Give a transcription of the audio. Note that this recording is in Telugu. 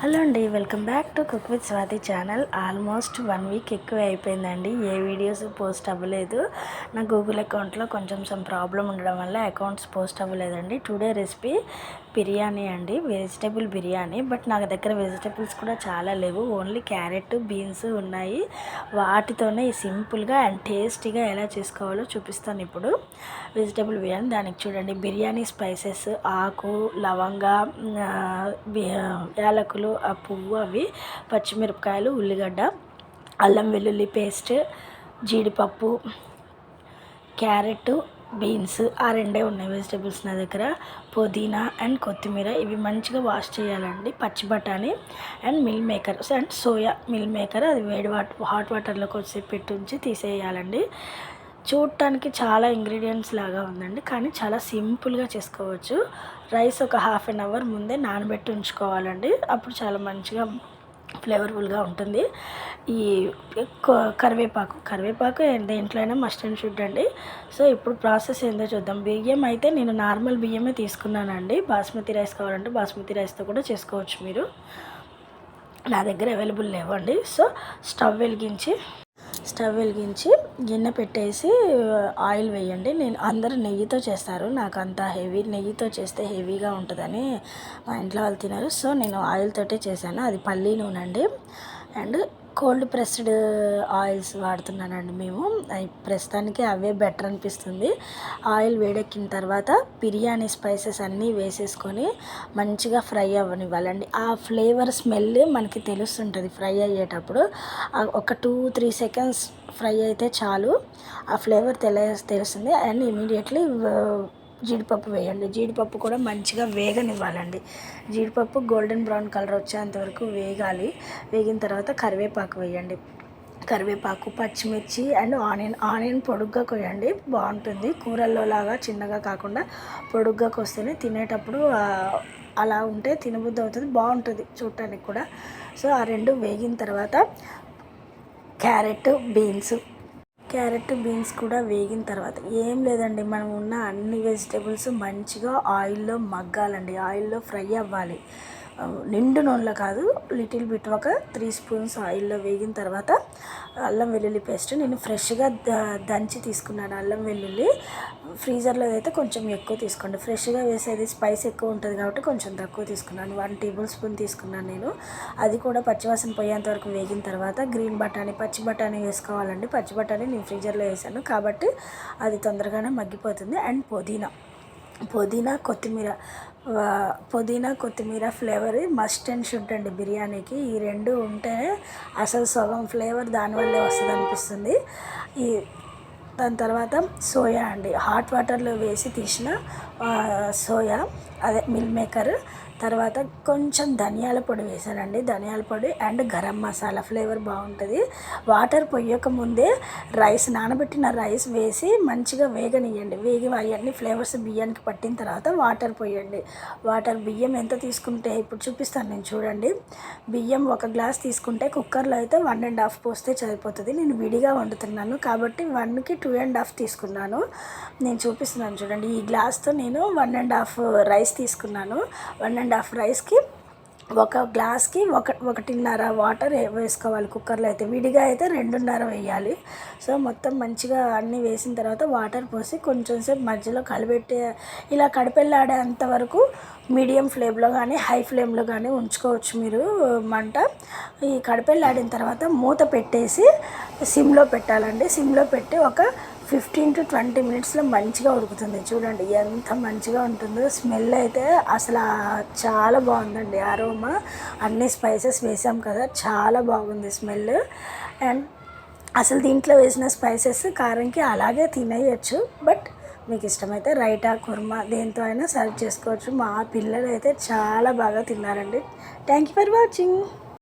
హలో అండి, welcome back to cook with Swathi channel. Almost 1 week ఎక్కువ అయిపోయిందండి. ఏ వీడియోస్ పోస్ట్ అవ్వలేదు. నా గూగుల్ అకౌంట్లో కొంచెం ప్రాబ్లం ఉండడం వల్ల అకౌంట్స్ పోస్ట్ అవ్వలేదండి. టుడే రెసిపీ బిర్యానీ అండి, వెజిటేబుల్ బిర్యానీ. బట్ నా దగ్గర వెజిటేబుల్స్ కూడా చాలా లేవు, ఓన్లీ క్యారెట్, బీన్స్ ఉన్నాయి. వాటితోనే సింపుల్గా అండ్ టేస్టీగా ఎలా చేసుకోవాలో చూపిస్తాను ఇప్పుడు. వెజిటేబుల్ బిర్యానీ, దానికి చూడండి బిర్యానీ స్పైసెస్, ఆకు, లవంగా, యాలకులు, ఆ పువ్వు, అవి పచ్చిమిరపకాయలు, ఉల్లిగడ్డ, అల్లం వెల్లుల్లి పేస్ట్, జీడిపప్పు, క్యారెట్, బీన్స్, ఆ రెండే ఉన్నాయి వెజిటేబుల్స్ నా దగ్గర. పుదీనా అండ్ కొత్తిమీర, ఇవి మంచిగా వాష్ చేయాలండి. పచ్చి బఠానీ and meal maker and soya meal maker, అది హాట్ వాటర్లో కొద్దిసేపు పెట్టి ఉంచి తీసేయాలండి. చూడటానికి చాలా ఇంగ్రీడియంట్స్ లాగా ఉందండి, కానీ చాలా సింపుల్గా చేసుకోవచ్చు. రైస్ ఒక హాఫ్ అన్ అవర్ ముందే నానబెట్టి ఉంచుకోవాలండి, అప్పుడు చాలా మంచిగా ఫ్లేవర్ఫుల్గా ఉంటుంది. ఈ కరివేపాకు దేంట్లో అయినా మస్ట్ అండ్ షుడ్ అండి. సో ఇప్పుడు ప్రాసెస్ ఏందో చూద్దాం. బియ్యం అయితే నేను నార్మల్ బియ్యమే తీసుకున్నానండి. బాస్మతి రైస్ కావాలంటే బాస్మతి రైస్తో కూడా చేసుకోవచ్చు మీరు. నా దగ్గర అవైలబుల్ లేవండి. సో స్టవ్ వెలిగించి గిన్నె పెట్టేసి ఆయిల్ వేయండి. అందరూ నెయ్యితో చేస్తారు, నాకు అంత నెయ్యితో చేస్తే హెవీగా ఉంటుందని మా ఇంట్లో వాళ్ళు తినరు. సో నేను ఆయిల్ తోటే చేశాను. అది పల్లీ నూనె అండి, అండ్ కోల్డ్ ప్రెస్డ్ ఆయిల్స్ వాడుతున్నానండి మేము. ప్రస్తుతానికి అవే బెటర్ అనిపిస్తుంది. ఆయిల్ వేడెక్కిన తర్వాత బిర్యానీ స్పైసెస్ అన్నీ వేసేసుకొని మంచిగా ఫ్రై అవ్వనివ్వాలండి. ఆ ఫ్లేవర్ స్మెల్ మనకి తెలుస్తుంటుంది ఫ్రై అయ్యేటప్పుడు. ఒక 2-3 సెకండ్స్ ఫ్రై అయితే చాలు, ఆ ఫ్లేవర్ తెలుస్తుంది. అండ్ ఇమీడియట్లీ జీడిపప్పు వేయండి. జీడిపప్పు కూడా మంచిగా వేగనివ్వాలండి. జీడిపప్పు గోల్డెన్ బ్రౌన్ కలర్ వచ్చేంతవరకు వేగాలి. వేగిన తర్వాత కరివేపాకు వేయండి. కరివేపాకు, పచ్చిమిర్చి అండ్ ఆనియన్ పొడుగ్గా కొయ్యండి, బాగుంటుంది. కూరల్లో లాగా చిన్నగా కాకుండా పొడుగ్గా కొస్తేనే తినేటప్పుడు అలా ఉంటే తినబుద్ధి అవుతుంది, బాగుంటుంది చూడటానికి కూడా. సో ఆ రెండు వేగిన తర్వాత క్యారెట్, బీన్స్ కూడా వేగిన తర్వాత ఏం లేదండి, మనం ఉన్న అన్ని వెజిటేబుల్స్ మంచిగా ఆయిల్లో మగ్గాలండి, ఆయిల్లో ఫ్రై అవ్వాలి. నిండు నూనెలో కాదు, లిటిల్ బిట్ ఒక 3 స్పూన్స్ ఆయిల్లో వేగిన తర్వాత అల్లం వెల్లుల్లి పేస్ట్ నేను ఫ్రెష్గా దంచి తీసుకున్నాను. అల్లం వెల్లుల్లి ఫ్రీజర్లో అయితే కొంచెం ఎక్కువ తీసుకోండి, ఫ్రెష్గా వేసేది స్పైస్ ఎక్కువ ఉంటుంది కాబట్టి కొంచెం తక్కువ తీసుకున్నాను. 1 టేబుల్ స్పూన్ తీసుకున్నాను నేను. అది కూడా పచ్చివాసన పోయేంత వరకు వేగిన తర్వాత గ్రీన్ బఠానీ, పచ్చి బఠానీ వేసుకోవాలండి. పచ్చి బఠానీ నేను ఫ్రీజర్లో వేసాను కాబట్టి అది తొందరగానే మగ్గిపోతుంది. అండ్ పుదీనా కొత్తిమీర ఫ్లేవర్ మస్ట్ అండ్ షుడ్ అండి బిర్యానీకి. ఈ రెండు ఉంటే అసలు సగం ఫ్లేవర్ దానివల్లే వస్తుంది అనిపిస్తుంది. దాని తర్వాత సోయా అండి, హాట్ వాటర్లో వేసి తీసిన సోయా, అదే మిల్ మేకర్. తర్వాత కొంచెం ధనియాల పొడి వేసానండి, ధనియాల పొడి అండ్ గరం మసాలా, ఫ్లేవర్ బాగుంటుంది. వాటర్ పొయ్యక ముందే నానబెట్టిన రైస్ వేసి మంచిగా వేగనియండి. అవన్నీ ఫ్లేవర్స్ బియ్యానికి పట్టిన తర్వాత వాటర్ పోయండి. బియ్యం ఎంత తీసుకుంటే ఇప్పుడు చూపిస్తాను నేను, చూడండి. బియ్యం 1 గ్లాస్ తీసుకుంటే కుక్కర్లో అయితే 1.5 పోస్తే సరిపోతుంది. నేను విడిగా వండుతున్నాను కాబట్టి 1కి 2.5 తీసుకున్నాను. నేను చూపిస్తున్నాను చూడండి. ఈ గ్లాస్తో నేను 1.5 రైస్ తీసుకున్నాను. 1.5 రైస్కి 1 గ్లాస్కి 1.5 వాటర్ వేసుకోవాలి. కుక్కర్లో అయితే, విడిగా అయితే 2.5 వేయాలి. సో మొత్తం మంచిగా అన్నీ వేసిన తర్వాత వాటర్ పోసి కొంచెం సేపు మధ్యలో ఇలా కడిపెళ్ళాడేంత వరకు మీడియం ఫ్లేమ్లో కానీ హై ఫ్లేమ్లో కానీ ఉంచుకోవచ్చు మీరు మంట. ఈ కడిపెళ్ళాడిన తర్వాత మూత పెట్టేసి సిమ్లో పెట్టాలండి. సిమ్లో పెట్టి ఒక 15 to 20 మినిట్స్లో మంచిగా ఉడుకుతుంది. చూడండి ఎంత మంచిగా ఉంటుందో. స్మెల్ అయితే అసలు చాలా బాగుందండి. అరోమా, అన్ని స్పైసెస్ వేసాం కదా, చాలా బాగుంది స్మెల్. అండ్ అసలు దీంట్లో వేసిన స్పైసెస్ కారంకి అలాగే తినేయచ్చు. బట్ మీకు ఇష్టమైతే రైతా, కుర్మా దేంతో అయినా సర్వ్ చేసుకోవచ్చు. మా పిల్లలు అయితే చాలా బాగా తిన్నారండి. Thank you for watching.